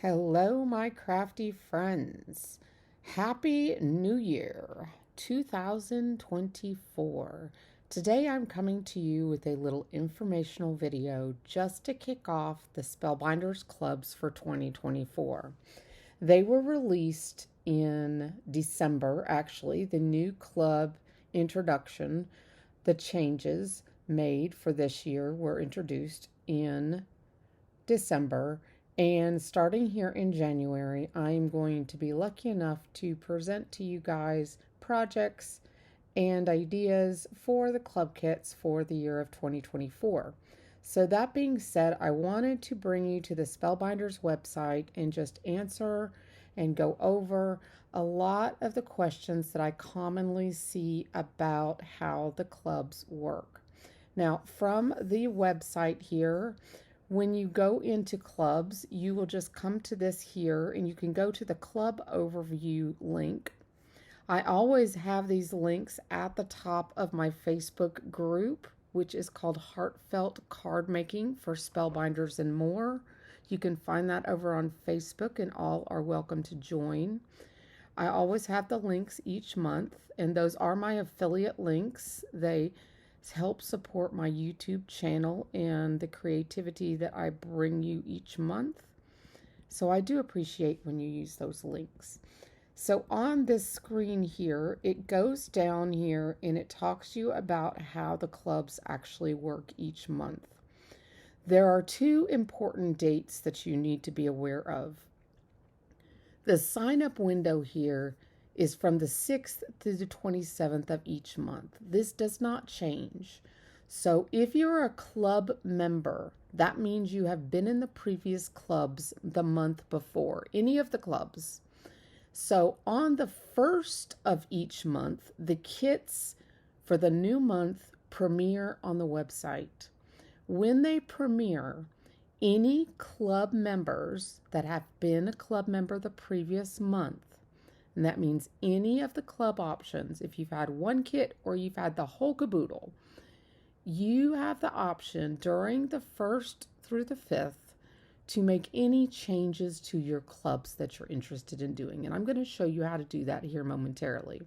Hello, my crafty friends. Happy New Year 2024. Today I'm coming to you with a little informational video just to kick off the Spellbinders clubs for 2024. They were released in December, actually, the new club introduction. The changes made for this year were introduced in December. And starting here in January, I'm going to be lucky enough to present to you guys projects and ideas for the club kits for the year of 2024. So that being said, I wanted to bring you to the Spellbinders website and just answer and go over a lot of the questions that I commonly see about how the clubs work. Now, from the website here, when you go into clubs, you will just come to this here and you can go to the club overview link. I always have these links at the top of my Facebook group, which is called Heartfelt Card Making for Spellbinders and More. You can find that over on Facebook and all are welcome to join. I always have the links each month, and those are my affiliate links. They help support my YouTube channel and the creativity that I bring you each month. So I do appreciate when you use those links. So on this screen here, it goes down here and it talks to you about how the clubs actually work each month. There are two important dates that you need to be aware of. The sign-up window here is from the 6th to the 27th of each month. This does not change. So if you're a club member, that means you have been in the previous clubs the month before, any of the clubs. So on the 1st of each month, the kits for the new month premiere on the website. When they premiere, any club members that have been a club member the previous month, and that means any of the club options, if you've had one kit or you've had the whole caboodle, you have the option during the 1st through the 5th to make any changes to your clubs that you're interested in doing. And I'm going to show you how to do that here momentarily.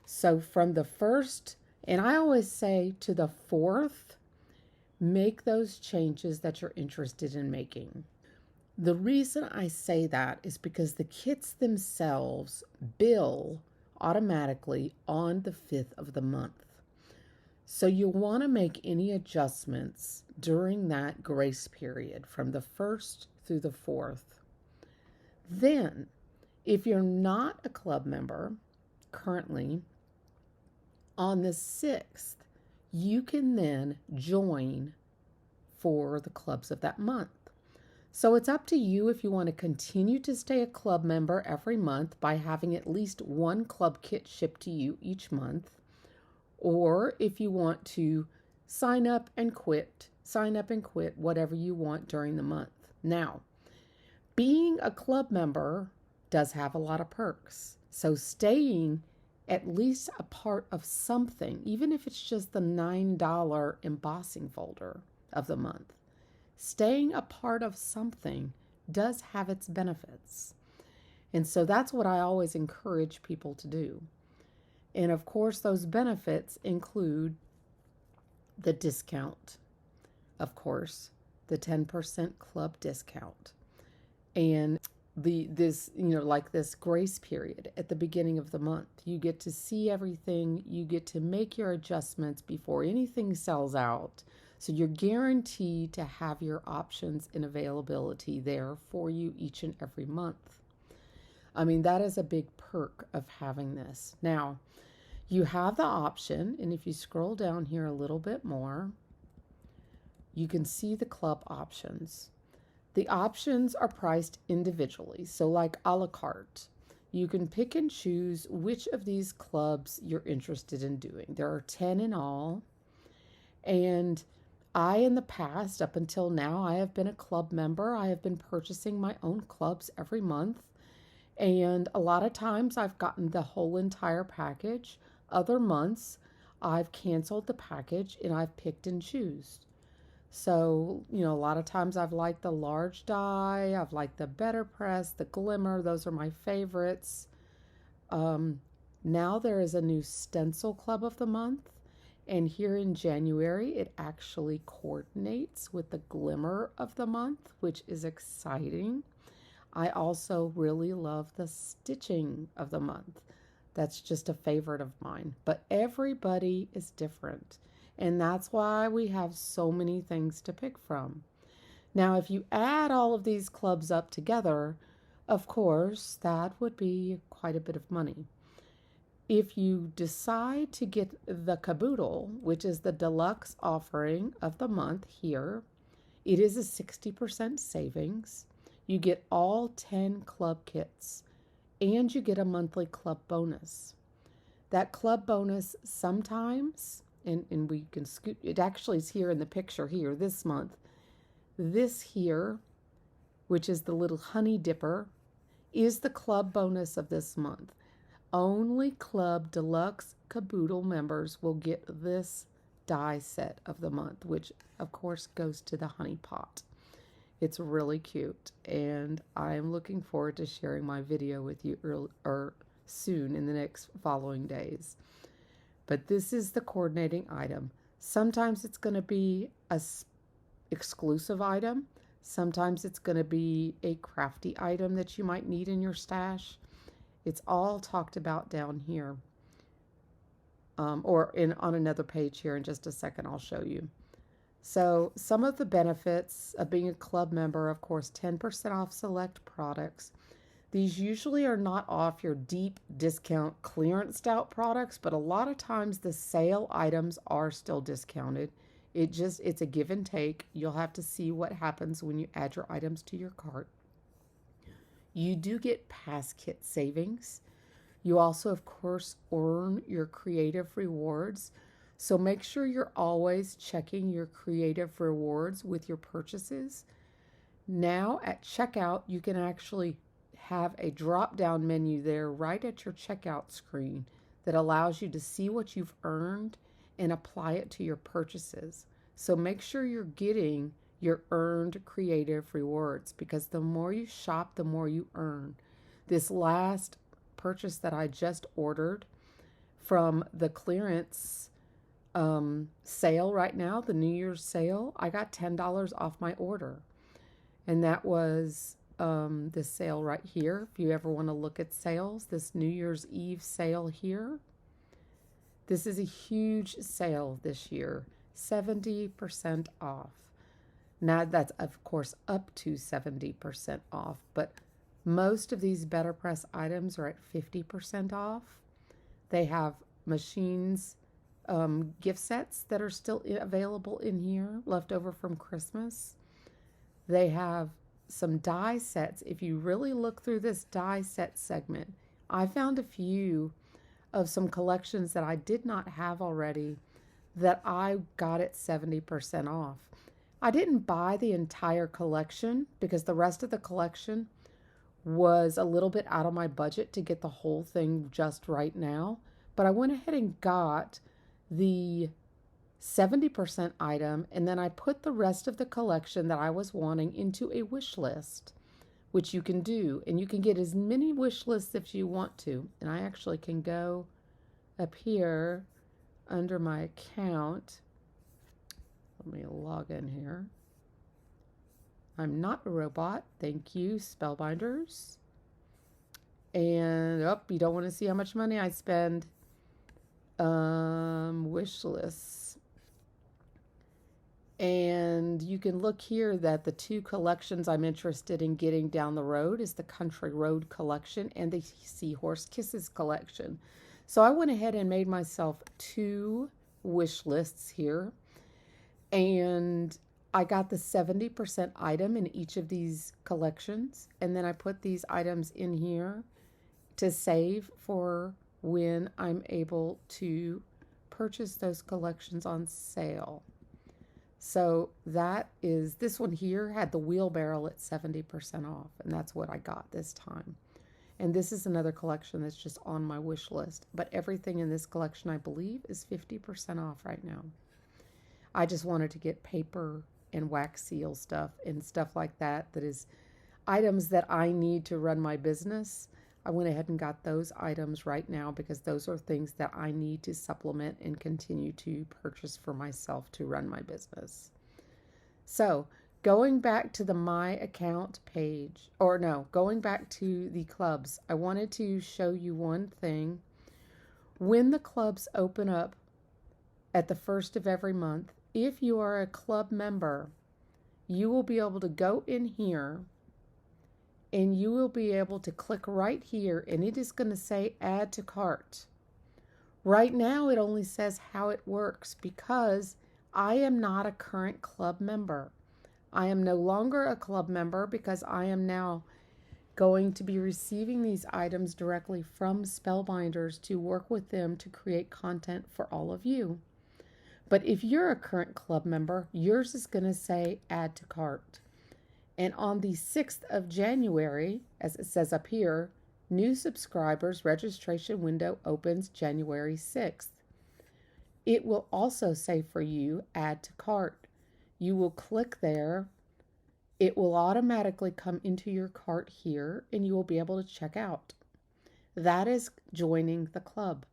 So from the 1st, and I always say to the 4th, make those changes that you're interested in making. The reason I say that is because the kits themselves bill automatically on the 5th of the month. So you'll want to make any adjustments during that grace period from the 1st through the 4th. Then, if you're not a club member currently, on the 6th, you can then join for the clubs of that month. So it's up to you if you want to continue to stay a club member every month by having at least one club kit shipped to you each month, or if you want to sign up and quit, whatever you want during the month. Now, being a club member does have a lot of perks. So staying at least a part of something, even if it's just the $9 embossing folder of the month, staying a part of something does have its benefits. And so that's what I always encourage people to do. And of course, those benefits include the discount, of course, the 10% club discount, and this grace period at the beginning of the month. You get to see everything, you get to make your adjustments before anything sells out. So you're guaranteed to have your options and availability there for you each and every month. I mean, that is a big perk of having this. Now, you have the option, and if you scroll down here a little bit more, you can see the club options. The options are priced individually, so like a la carte. You can pick and choose which of these clubs you're interested in doing. There are 10 in all, and in the past, up until now, I have been a club member. I have been purchasing my own clubs every month. And a lot of times I've gotten the whole entire package. Other months, I've canceled the package and I've picked and choose. So, you know, a lot of times I've liked the large die, I've liked the Better Press, the Glimmer, those are my favorites. Um, Now there is a new stencil club of the month, and here in January it actually coordinates with the Glimmer of the month, which is exciting. I also really love the stitching of the month. That's just a favorite of mine, but everybody is different. And that's why we have so many things to pick from. Now, if you add all of these clubs up together, of course, that would be quite a bit of money. If you decide to get the caboodle, which is the deluxe offering of the month here, it is a 60% savings. You get all 10 club kits and you get a monthly club bonus. That club bonus sometimes, and we can scoot, it actually is here in the picture here this month. This here, which is the little honey dipper, is the club bonus of this month. Only Club Deluxe Caboodle members will get this die set of the month, which of course goes to the honey pot. It's really cute, and I'm looking forward to sharing my video with you soon in the next following days. But this is the coordinating item. Sometimes it's going to be a exclusive item. Sometimes it's going to be a crafty item that you might need in your stash. It's all talked about down here, on another page here. In just a second I'll show you. So some of the benefits of being a club member, of course, 10% off select products. These usually are not off your deep discount clearance out products, but a lot of times the sale items are still discounted. It's a give and take. You'll have to see what happens when you add your items to your cart. You do get pass kit savings. You also, of course, earn your creative rewards. So make sure you're always checking your creative rewards with your purchases. Now at checkout, you can actually have a drop-down menu there right at your checkout screen that allows you to see what you've earned and apply it to your purchases. So make sure you're getting your earned creative rewards, because the more you shop, the more you earn. This last purchase that I just ordered from the clearance sale right now, the New Year's sale, I got $10 off my order. And that was this sale right here. If you ever want to look at sales, this New Year's Eve sale here. This is a huge sale this year, 70% off. Now that's of course up to 70% off, but most of these Better Press items are at 50% off. They have machines, gift sets that are still available in here, left over from Christmas. They have some die sets. If you really look through this die set segment, I found a few of some collections that I did not have already that I got at 70% off. I didn't buy the entire collection because the rest of the collection was a little bit out of my budget to get the whole thing just right now. But I went ahead and got the 70% item, and then I put the rest of the collection that I was wanting into a wish list, which you can do. And you can get as many wish lists if you want to. And I actually can go up here under my account. Let me log in here. I'm not a robot. Thank you, Spellbinders. And you don't want to see how much money I spend. Wish lists. And you can look here that the two collections I'm interested in getting down the road is the Country Road collection and the Seahorse Kisses collection. So I went ahead and made myself two wish lists here. And I got the 70% item in each of these collections. And then I put these items in here to save for when I'm able to purchase those collections on sale. So this one here had the wheelbarrow at 70% off. And that's what I got this time. And this is another collection that's just on my wish list. But everything in this collection, I believe, is 50% off right now. I just wanted to get paper and wax seal stuff and stuff like that, that is items that I need to run my business. I went ahead and got those items right now because those are things that I need to supplement and continue to purchase for myself to run my business. So going back to the My Account page, or no, going back to the clubs, I wanted to show you one thing. When the clubs open up at the first of every month, if you are a club member, you will be able to go in here and you will be able to click right here, and it is going to say add to cart. Right now it only says how it works because I am not a current club member. I am no longer a club member because I am now going to be receiving these items directly from Spellbinders to work with them to create content for all of you. But if you're a current club member, yours is going to say add to cart. And on the 6th of January, as it says up here, new subscribers registration window opens January 6th. It will also say for you, add to cart. You will click there. It will automatically come into your cart here, and you will be able to check out. That is joining the club.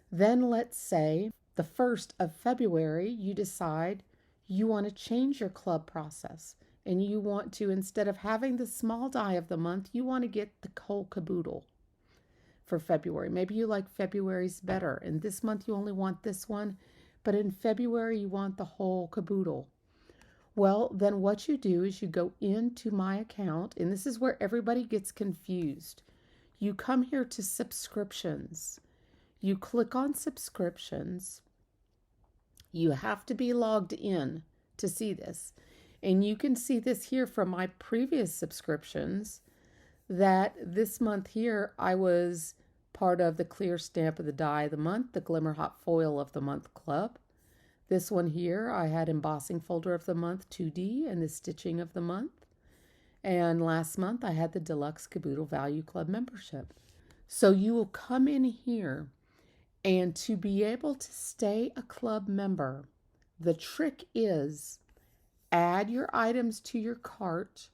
Then let's say the 1st of February, you decide you want to change your club process. And you want to, instead of having the small die of the month, you want to get the whole caboodle for February. Maybe you like February's better, and this month you only want this one, but in February you want the whole caboodle. Well, then what you do is you go into My Account, and this is where everybody gets confused. You come here to subscriptions. You click on subscriptions. You have to be logged in to see this. And you can see this here from my previous subscriptions that this month here I was part of the Clear Stamp of the Die of the Month, the Glimmer Hot Foil of the Month Club. This one here I had Embossing Folder of the Month 2D and the Stitching of the Month. And last month I had the Deluxe Caboodle Value Club membership. So you will come in here, and to be able to stay a club member, the trick is add your items to your cart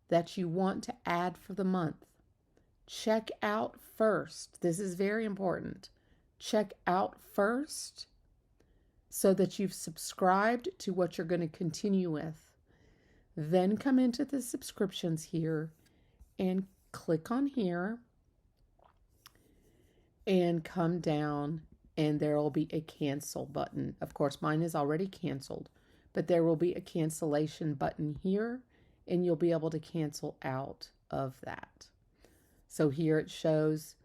that you want to add for the month. Check out first. This is very important. Check out first so that you've subscribed to what you're going to continue with. Then come into the subscriptions here and click on here and come down, and there will be a cancel button. Of course, mine is already canceled. But there will be a cancellation button here, and you'll be able to cancel out of that. So here it shows,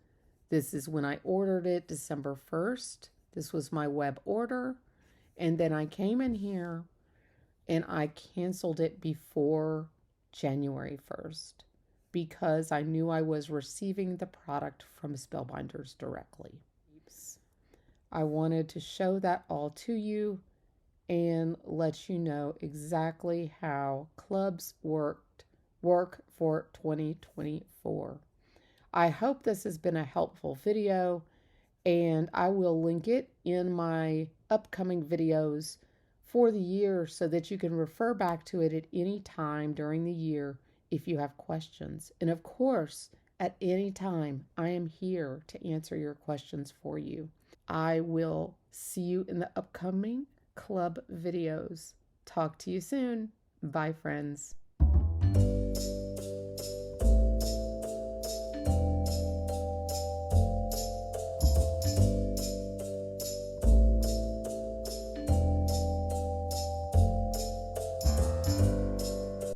this is when I ordered it, December 1st. This was my web order. And then I came in here and I canceled it before January 1st because I knew I was receiving the product from Spellbinders directly. I wanted to show that all to you and let you know exactly how clubs work for 2024. I hope this has been a helpful video, and I will link it in my upcoming videos for the year so that you can refer back to it at any time during the year if you have questions. And of course, at any time, I am here to answer your questions for you. I will see you in the upcoming club videos. Talk to you soon. Bye, friends.